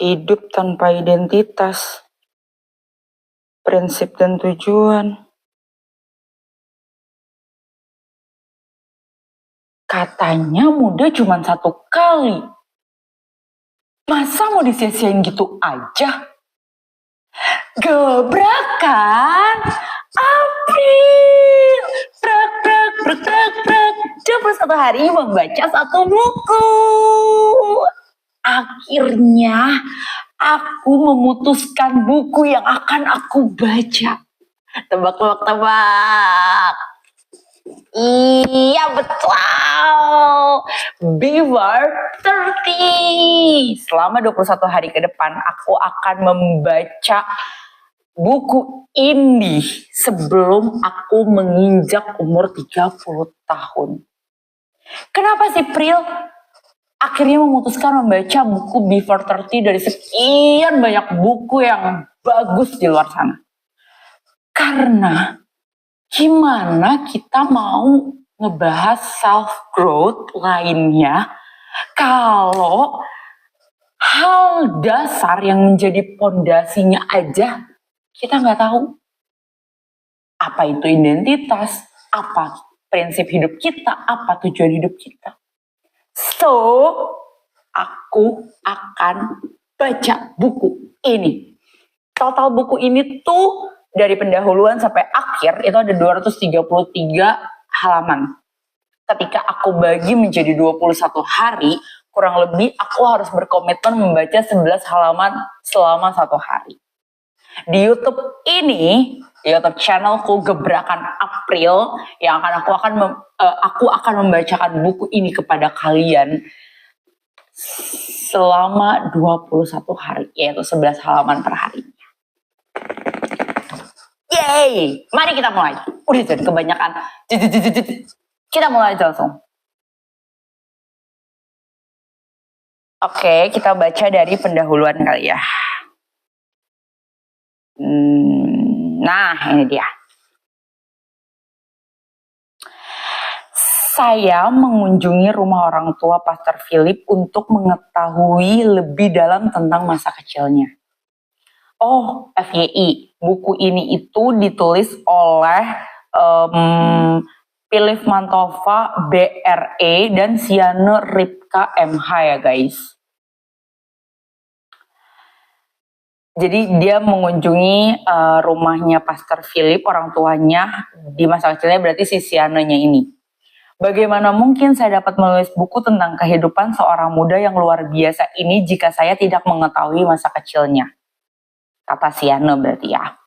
Hidup tanpa identitas, prinsip dan tujuan. Katanya muda cuma 1 kali. Masa mau disia-siain gitu aja? Gebrakan April. Prak prak prak prak prak. 21 hari membaca 1 buku. Akhirnya aku memutuskan buku yang akan aku baca. Tebak. Iya betul, Before 30. Selama 21 hari ke depan aku akan membaca buku ini sebelum aku menginjak umur 30 tahun. Kenapa sih Pril akhirnya memutuskan membaca buku Before 30 dari sekian banyak buku yang bagus di luar sana? Karena gimana kita mau ngebahas self-growth lainnya kalau hal dasar yang menjadi pondasinya aja kita nggak tahu. Apa itu identitas, apa prinsip hidup kita, apa tujuan hidup kita. So, aku akan baca buku ini. Total buku ini tuh dari pendahuluan sampai akhir itu ada 233 halaman. Ketika aku bagi menjadi 21 hari, kurang lebih aku harus berkomitmen membaca 11 halaman selama 1 hari. Di YouTube ini, di YouTube channelku Gebrakan April, yang aku akan membacakan buku ini kepada kalian selama 21 hari, yaitu 11 halaman per hari. Yeay, mari kita mulai. Udah jadi kebanyakan. Kita mulai aja langsung. Oke, kita baca dari pendahuluan kali ya. Nah, ini dia. Saya mengunjungi rumah orang tua Pastor Philip untuk mengetahui lebih dalam tentang masa kecilnya. Oh, FYI, buku ini itu ditulis oleh Philip Mantova, BRE, dan Siane Ripka, MH ya guys. Jadi dia mengunjungi rumahnya Pastor Philip, orang tuanya di masa kecilnya, berarti si Sianenya ini. Bagaimana mungkin saya dapat menulis buku tentang kehidupan seorang muda yang luar biasa ini jika saya tidak mengetahui masa kecilnya? Kata Siane berarti ya.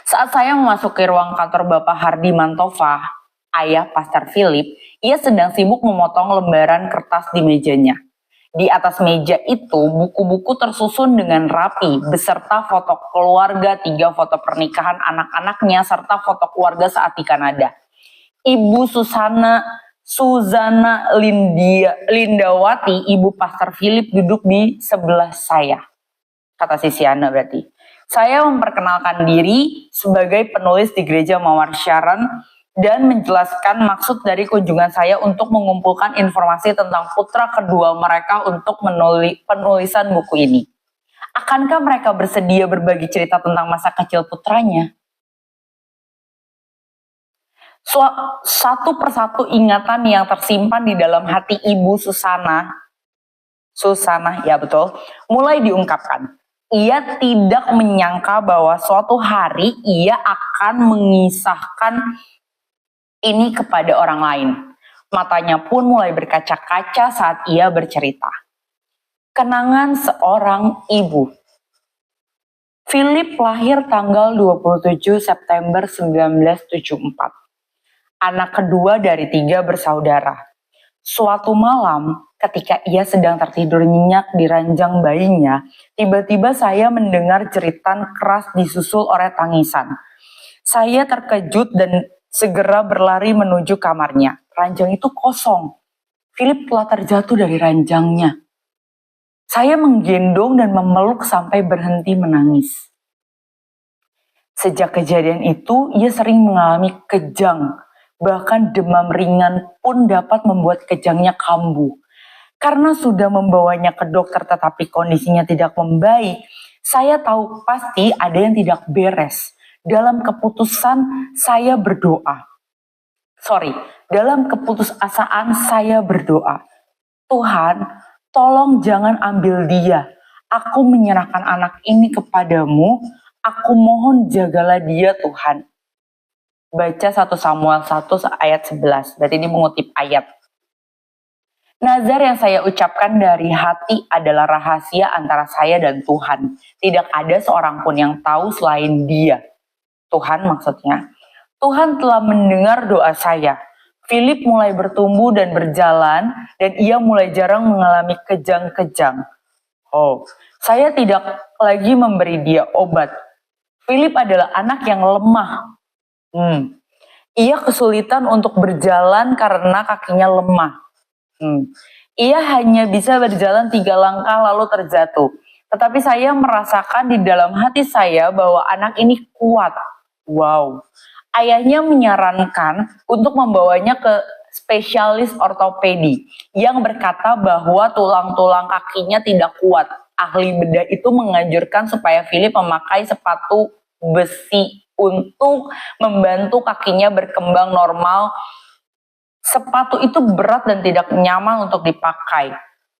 Saat saya memasuki ruang kantor Bapak Hardy Mantova, ayah Pastor Philip, ia sedang sibuk memotong lembaran kertas di mejanya. Di atas meja itu, buku-buku tersusun dengan rapi, beserta foto keluarga, 3 foto pernikahan anak-anaknya, serta foto keluarga saat di Kanada. Ibu Suzana Lindawati, ibu Pastor Philip, duduk di sebelah saya. Kata si Siana berarti. Saya memperkenalkan diri sebagai penulis di gereja Mawar Sharon dan menjelaskan maksud dari kunjungan saya untuk mengumpulkan informasi tentang putra kedua mereka untuk penulisan buku ini. Akankah mereka bersedia berbagi cerita tentang masa kecil putranya? Satu persatu ingatan yang tersimpan di dalam hati Ibu Susana, ya betul, mulai diungkapkan. Ia tidak menyangka bahwa suatu hari ia akan mengisahkan ini kepada orang lain. Matanya pun mulai berkaca-kaca saat ia bercerita. Kenangan seorang ibu. Philip lahir tanggal 27 September 1974. Anak kedua dari 3 bersaudara. Suatu malam, ketika ia sedang tertidur nyenyak di ranjang bayinya, tiba-tiba saya mendengar jeritan keras disusul oleh tangisan. Saya terkejut dan segera berlari menuju kamarnya. Ranjang itu kosong. Philip telah terjatuh dari ranjangnya. Saya menggendong dan memeluk sampai berhenti menangis. Sejak kejadian itu, ia sering mengalami kejang. Bahkan demam ringan pun dapat membuat kejangnya kambuh. Karena sudah membawanya ke dokter tetapi kondisinya tidak membaik, saya tahu pasti ada yang tidak beres. Dalam keputusan saya berdoa. Dalam keputusasaan saya berdoa. Tuhan, tolong jangan ambil dia. Aku menyerahkan anak ini kepadamu. Aku mohon jagalah dia Tuhan. Baca 1 Samuel 1 ayat 11. Berarti ini mengutip ayat. Nazar yang saya ucapkan dari hati adalah rahasia antara saya dan Tuhan. Tidak ada seorang pun yang tahu selain dia. Tuhan maksudnya. Tuhan telah mendengar doa saya. Philip mulai bertumbuh dan berjalan, dan ia mulai jarang mengalami kejang-kejang. Saya tidak lagi memberi dia obat. Philip adalah anak yang lemah. Ia kesulitan untuk berjalan karena kakinya lemah. Ia hanya bisa berjalan 3 langkah lalu terjatuh. Tetapi saya merasakan di dalam hati saya bahwa anak ini kuat. Ayahnya menyarankan untuk membawanya ke spesialis ortopedi yang berkata bahwa tulang-tulang kakinya tidak kuat. Ahli bedah itu menganjurkan supaya Philip memakai sepatu besi untuk membantu kakinya berkembang normal. Sepatu itu berat dan tidak nyaman untuk dipakai.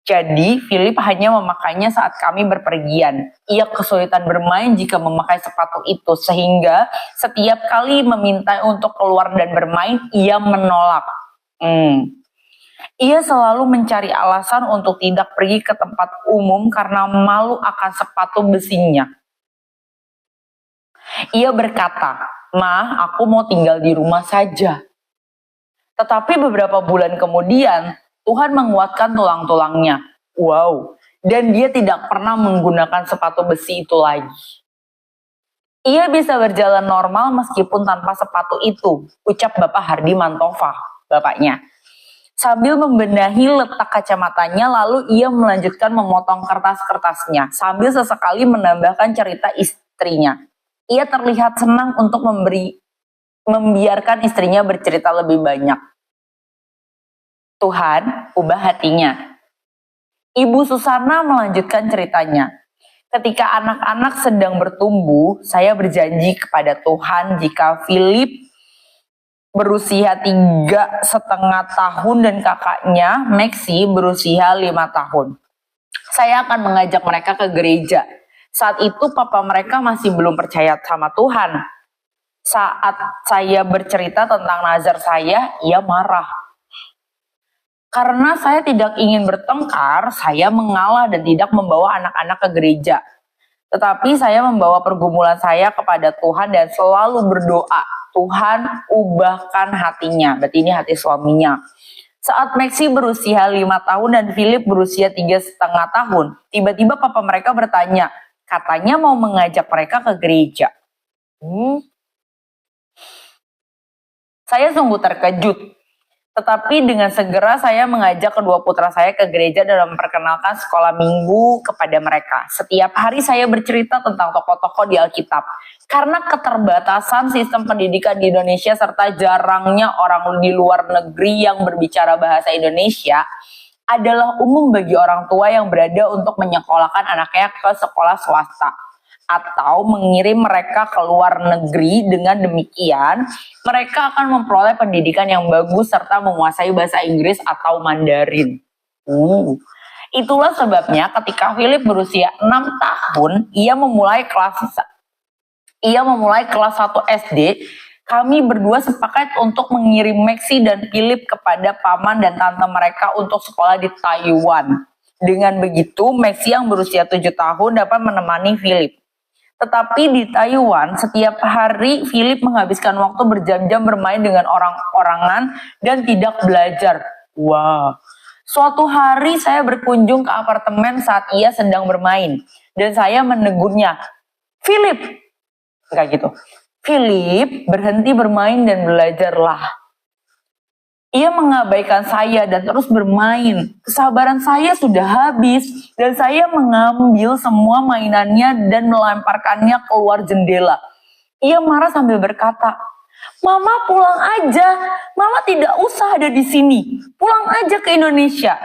Jadi, Philip hanya memakainya saat kami berpergian. Ia kesulitan bermain jika memakai sepatu itu, sehingga setiap kali meminta untuk keluar dan bermain, ia menolak. Ia selalu mencari alasan untuk tidak pergi ke tempat umum karena malu akan sepatu besinya. Ia berkata, "Ma, aku mau tinggal di rumah saja." Tetapi beberapa bulan kemudian, Tuhan menguatkan tulang-tulangnya. Dan dia tidak pernah menggunakan sepatu besi itu lagi. Ia bisa berjalan normal meskipun tanpa sepatu itu, ucap Bapak Hardy Mantova, bapaknya. Sambil membenahi letak kacamatanya, lalu ia melanjutkan memotong kertas-kertasnya, sambil sesekali menambahkan cerita istrinya. Ia terlihat senang untuk membiarkan istrinya bercerita lebih banyak. Tuhan, ubah hatinya. Ibu Susana melanjutkan ceritanya. Ketika anak-anak sedang bertumbuh, saya berjanji kepada Tuhan jika Philip berusia 3,5 tahun dan kakaknya Maxi berusia 5 tahun. Saya akan mengajak mereka ke gereja. Saat itu papa mereka masih belum percaya sama Tuhan. Saat saya bercerita tentang nazar saya, ia marah. Karena saya tidak ingin bertengkar, saya mengalah dan tidak membawa anak-anak ke gereja. Tetapi saya membawa pergumulan saya kepada Tuhan dan selalu berdoa, Tuhan ubahkan hatinya. Berarti ini hati suaminya. Saat Maxi berusia 5 tahun dan Philip berusia 3,5 tahun, tiba-tiba papa mereka bertanya, katanya mau mengajak mereka ke gereja. Saya sungguh terkejut. Tetapi dengan segera saya mengajak kedua putra saya ke gereja dan memperkenalkan sekolah minggu kepada mereka. Setiap hari saya bercerita tentang tokoh-tokoh di Alkitab. Karena keterbatasan sistem pendidikan di Indonesia serta jarangnya orang di luar negeri yang berbicara bahasa Indonesia, adalah umum bagi orang tua yang berada untuk menyekolahkan anaknya ke sekolah swasta atau mengirim mereka ke luar negeri. Dengan demikian, mereka akan memperoleh pendidikan yang bagus serta menguasai bahasa Inggris atau Mandarin. Itulah sebabnya ketika Philip berusia 6 tahun, ia memulai kelas 1 SD, kami berdua sepakat untuk mengirim Maxi dan Philip kepada paman dan tante mereka untuk sekolah di Taiwan. Dengan begitu, Maxi yang berusia 7 tahun dapat menemani Philip. Tetapi di Taiwan, setiap hari Philip menghabiskan waktu berjam-jam bermain dengan orang-orangan dan tidak belajar. Suatu hari saya berkunjung ke apartemen saat ia sedang bermain. Dan saya menegurnya, Philip, Philip, berhenti bermain dan belajarlah. Ia mengabaikan saya dan terus bermain. Kesabaran saya sudah habis dan saya mengambil semua mainannya dan melemparkannya keluar jendela. Ia marah sambil berkata, "Mama pulang aja. Mama tidak usah ada di sini. Pulang aja ke Indonesia."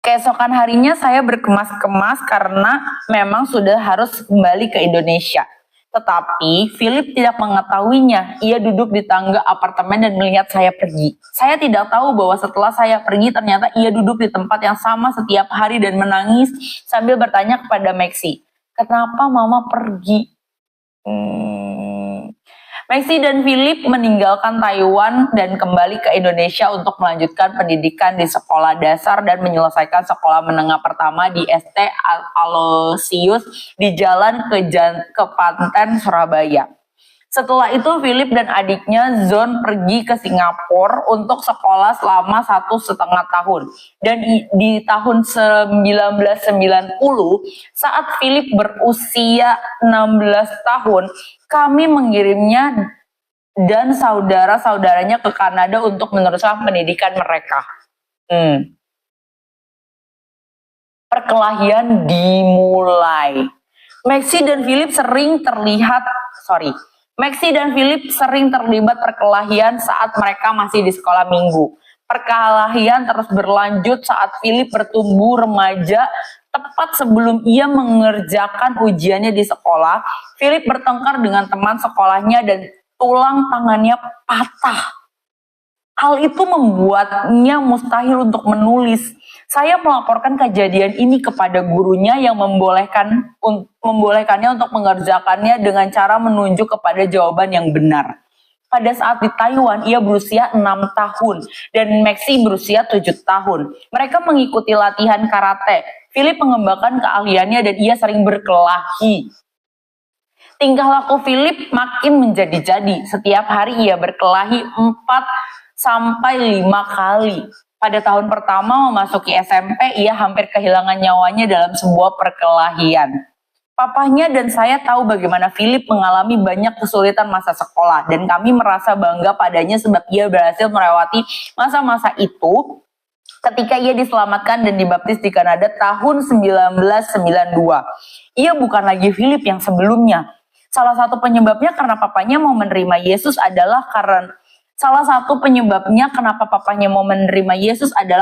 Keesokan harinya saya berkemas-kemas karena memang sudah harus kembali ke Indonesia. Tetapi Philip tidak mengetahuinya. Ia duduk di tangga apartemen dan melihat saya pergi. Saya tidak tahu bahwa setelah saya pergi ternyata ia duduk di tempat yang sama setiap hari dan menangis sambil bertanya kepada Maxi, "Kenapa mama pergi?" Maxi dan Philip meninggalkan Taiwan dan kembali ke Indonesia untuk melanjutkan pendidikan di sekolah dasar dan menyelesaikan sekolah menengah pertama di ST Aloysius di Jalan ke Panten, Surabaya. Setelah itu Philip dan adiknya Zon pergi ke Singapura untuk sekolah selama 1,5 tahun. Dan di tahun 1990 saat Philip berusia 16 tahun, kami mengirimnya dan saudara-saudaranya ke Kanada untuk meneruskan pendidikan mereka. Perkelahian dimulai. Maxi dan Philip sering terlibat perkelahian saat mereka masih di sekolah minggu. Perkelahian terus berlanjut saat Philip bertumbuh remaja. Tepat sebelum ia mengerjakan ujiannya di sekolah, Philip bertengkar dengan teman sekolahnya dan tulang tangannya patah. Hal itu membuatnya mustahil untuk menulis. Saya melaporkan kejadian ini kepada gurunya yang membolehkannya untuk mengerjakannya dengan cara menunjuk kepada jawaban yang benar. Pada saat di Taiwan, ia berusia 6 tahun dan Maxi berusia 7 tahun. Mereka mengikuti latihan karate. Philip mengembangkan keahliannya dan ia sering berkelahi. Tingkah laku Philip makin menjadi-jadi. Setiap hari ia berkelahi 4-5 kali. Pada tahun pertama memasuki SMP, ia hampir kehilangan nyawanya dalam sebuah perkelahian. Papahnya dan saya tahu bagaimana Philip mengalami banyak kesulitan masa sekolah dan kami merasa bangga padanya sebab ia berhasil melewati masa-masa itu ketika ia diselamatkan dan dibaptis di Kanada tahun 1992. Ia bukan lagi Philip yang sebelumnya. Salah satu penyebabnya kenapa papanya mau menerima Yesus adalah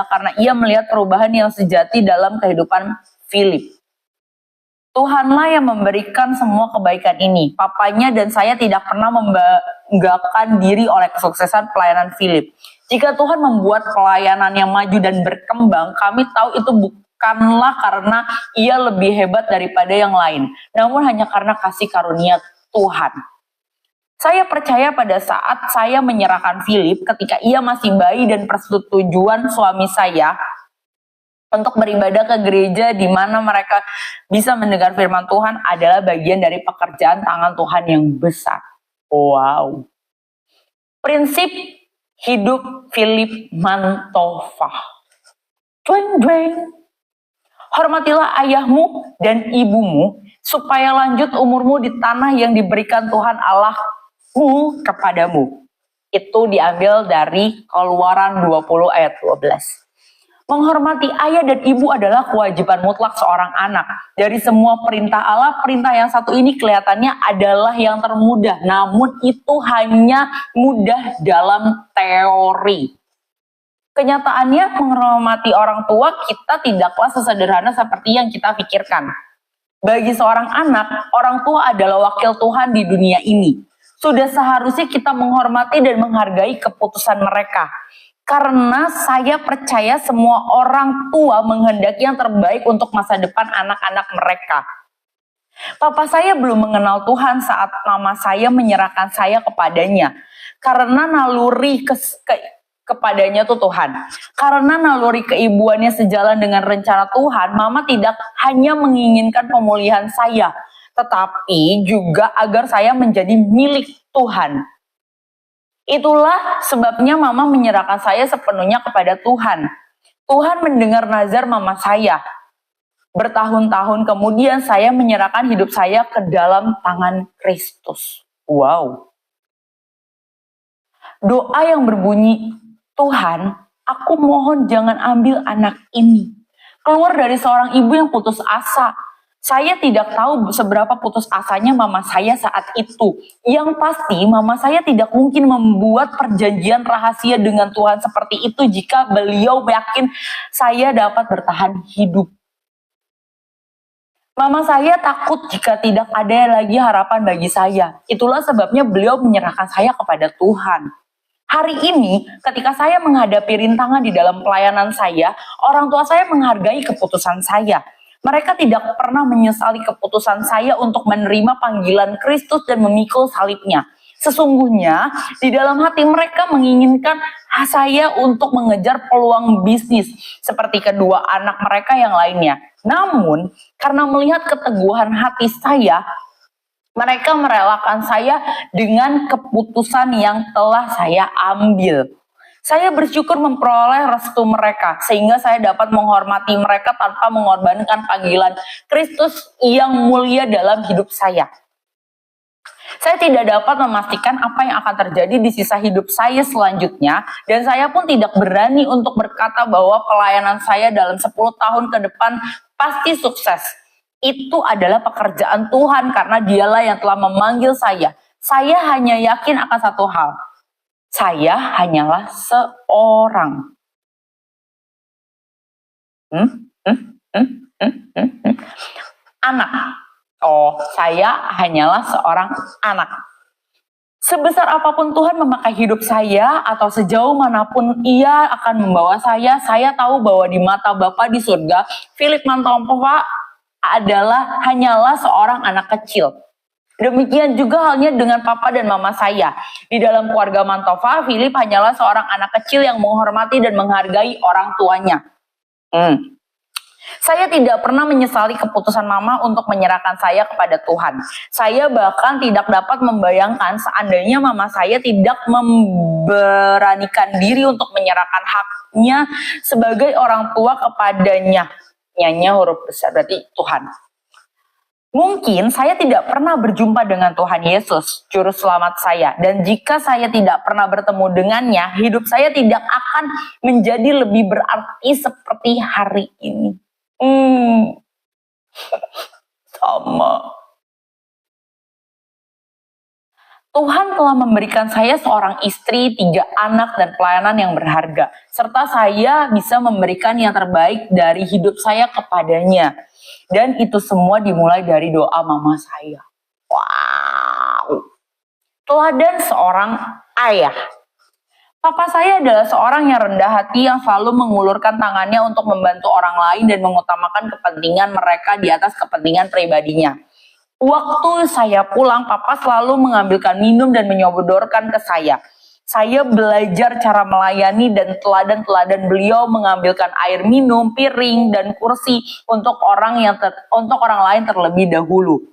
karena ia melihat perubahan yang sejati dalam kehidupan Philip. Tuhanlah yang memberikan semua kebaikan ini. Papanya dan saya tidak pernah membanggakan diri oleh kesuksesan pelayanan Philip. Jika Tuhan membuat pelayanan yang maju dan berkembang, kami tahu itu bukanlah karena ia lebih hebat daripada yang lain, namun hanya karena kasih karunia Tuhan. Saya percaya pada saat saya menyerahkan Philip ketika ia masih bayi dan persetujuan suami saya untuk beribadah ke gereja di mana mereka bisa mendengar firman Tuhan adalah bagian dari pekerjaan tangan Tuhan yang besar. Wow. Prinsip hidup Philip Mantova. Hormatilah ayahmu dan ibumu supaya lanjut umurmu di tanah yang diberikan Tuhan Allahmu kepadamu. Itu diambil dari Keluaran 20 ayat 12. Menghormati ayah dan ibu adalah kewajiban mutlak seorang anak. Dari semua perintah Allah, perintah yang satu ini kelihatannya adalah yang termudah. Namun itu hanya mudah dalam teori. Kenyataannya menghormati orang tua kita tidaklah sesederhana seperti yang kita pikirkan. Bagi seorang anak, orang tua adalah wakil Tuhan di dunia ini. Sudah seharusnya kita menghormati dan menghargai keputusan mereka. Karena saya percaya semua orang tua menghendaki yang terbaik untuk masa depan anak-anak mereka. Papa saya belum mengenal Tuhan saat mama saya menyerahkan saya kepadanya. Karena naluri kepadanya tuh Tuhan. Karena naluri keibuannya sejalan dengan rencana Tuhan, mama tidak hanya menginginkan pemulihan saya, tetapi juga agar saya menjadi milik Tuhan. Itulah sebabnya mama menyerahkan saya sepenuhnya kepada Tuhan. Tuhan mendengar nazar mama saya. Bertahun-tahun kemudian saya menyerahkan hidup saya ke dalam tangan Kristus. Wow. Doa yang berbunyi, Tuhan, aku mohon jangan ambil anak ini. Keluar dari seorang ibu yang putus asa. Saya tidak tahu seberapa putus asanya mama saya saat itu. Yang pasti mama saya tidak mungkin membuat perjanjian rahasia dengan Tuhan seperti itu jika beliau yakin saya dapat bertahan hidup. Mama saya takut jika tidak ada lagi harapan bagi saya. Itulah sebabnya beliau menyerahkan saya kepada Tuhan. Hari ini, ketika saya menghadapi rintangan di dalam pelayanan saya, orang tua saya menghargai keputusan saya. Mereka tidak pernah menyesali keputusan saya untuk menerima panggilan Kristus dan memikul salibnya. Sesungguhnya, di dalam hati mereka menginginkan saya untuk mengejar peluang bisnis seperti kedua anak mereka yang lainnya. Namun, karena melihat keteguhan hati saya, mereka merelakan saya dengan keputusan yang telah saya ambil. Saya bersyukur memperoleh restu mereka, sehingga saya dapat menghormati mereka tanpa mengorbankan panggilan Kristus yang mulia dalam hidup saya. Saya tidak dapat memastikan apa yang akan terjadi di sisa hidup saya selanjutnya, dan saya pun tidak berani untuk berkata bahwa pelayanan saya dalam 10 tahun ke depan pasti sukses. Itu adalah pekerjaan Tuhan karena dialah yang telah memanggil saya. Saya hanya yakin akan satu hal. Saya hanyalah seorang. Anak. Oh, saya hanyalah seorang anak. Sebesar apapun Tuhan memakai hidup saya atau sejauh manapun Ia akan membawa saya tahu bahwa di mata Bapa di surga, Philip Mantompova hanyalah seorang anak kecil. Demikian juga halnya dengan papa dan mama saya. Di dalam keluarga Mantova, Philip hanyalah seorang anak kecil yang menghormati dan menghargai orang tuanya. Saya tidak pernah menyesali keputusan mama untuk menyerahkan saya kepada Tuhan. Saya bahkan tidak dapat membayangkan seandainya mama saya tidak memberanikan diri untuk menyerahkan haknya sebagai orang tua kepadanya. Nyanya huruf besar berarti Tuhan. Mungkin saya tidak pernah berjumpa dengan Tuhan Yesus, Juru Selamat saya. Dan jika saya tidak pernah bertemu dengannya, hidup saya tidak akan menjadi lebih berarti seperti hari ini. Sama. Tuhan telah memberikan saya seorang istri, 3 anak, dan pelayanan yang berharga. Serta saya bisa memberikan yang terbaik dari hidup saya kepadanya. Dan itu semua dimulai dari doa mama saya. Wow. Teladan seorang ayah. Papa saya adalah seorang yang rendah hati yang selalu mengulurkan tangannya untuk membantu orang lain dan mengutamakan kepentingan mereka di atas kepentingan pribadinya. Waktu saya pulang, Papa selalu mengambilkan minum dan menyodorkan ke saya. Saya belajar cara melayani dan teladan-teladan beliau mengambilkan air minum, piring, dan kursi untuk orang lain terlebih dahulu.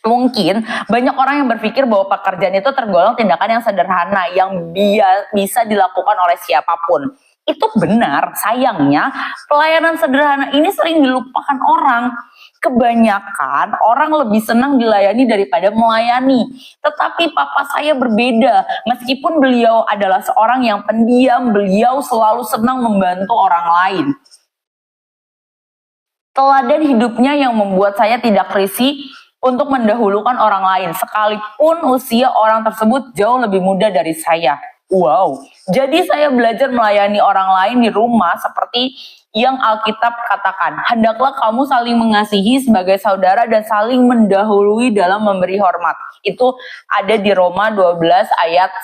Mungkin banyak orang yang berpikir bahwa pekerjaan itu tergolong tindakan yang sederhana yang bisa dilakukan oleh siapapun. Itu benar, sayangnya pelayanan sederhana ini sering dilupakan orang. Kebanyakan orang lebih senang dilayani daripada melayani. Tetapi papa saya berbeda. Meskipun beliau adalah seorang yang pendiam, beliau selalu senang membantu orang lain. Teladan hidupnya yang membuat saya tidak risih untuk mendahulukan orang lain, sekalipun usia orang tersebut jauh lebih muda dari saya. Wow, jadi saya belajar melayani orang lain di rumah seperti yang Alkitab katakan. Hendaklah kamu saling mengasihi sebagai saudara dan saling mendahului dalam memberi hormat. Itu ada di Roma 12 ayat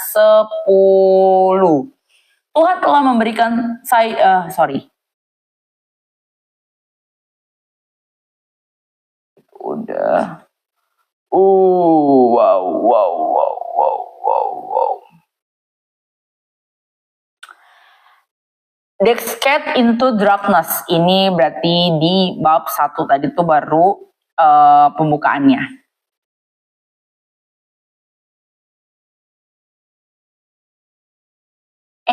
10. Tuhan telah memberikan saya, Udah. Wow. Descent into darkness. Ini berarti di bab 1 tadi tuh baru pembukaannya.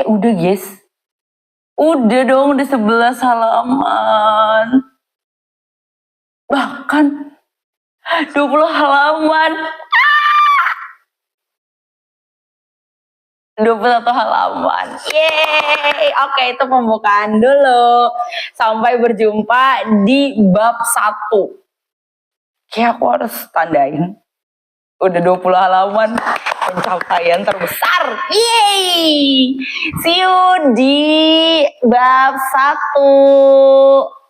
Udah guys. Udah dong di 11 halaman. Bahkan 20 halaman. 21 halaman. Yeay. Oke, itu pembukaan dulu. Sampai berjumpa di bab 1. Kayak aku harus tandain. Udah 20 halaman, pencapaian terbesar. Yeay! See you di bab 1.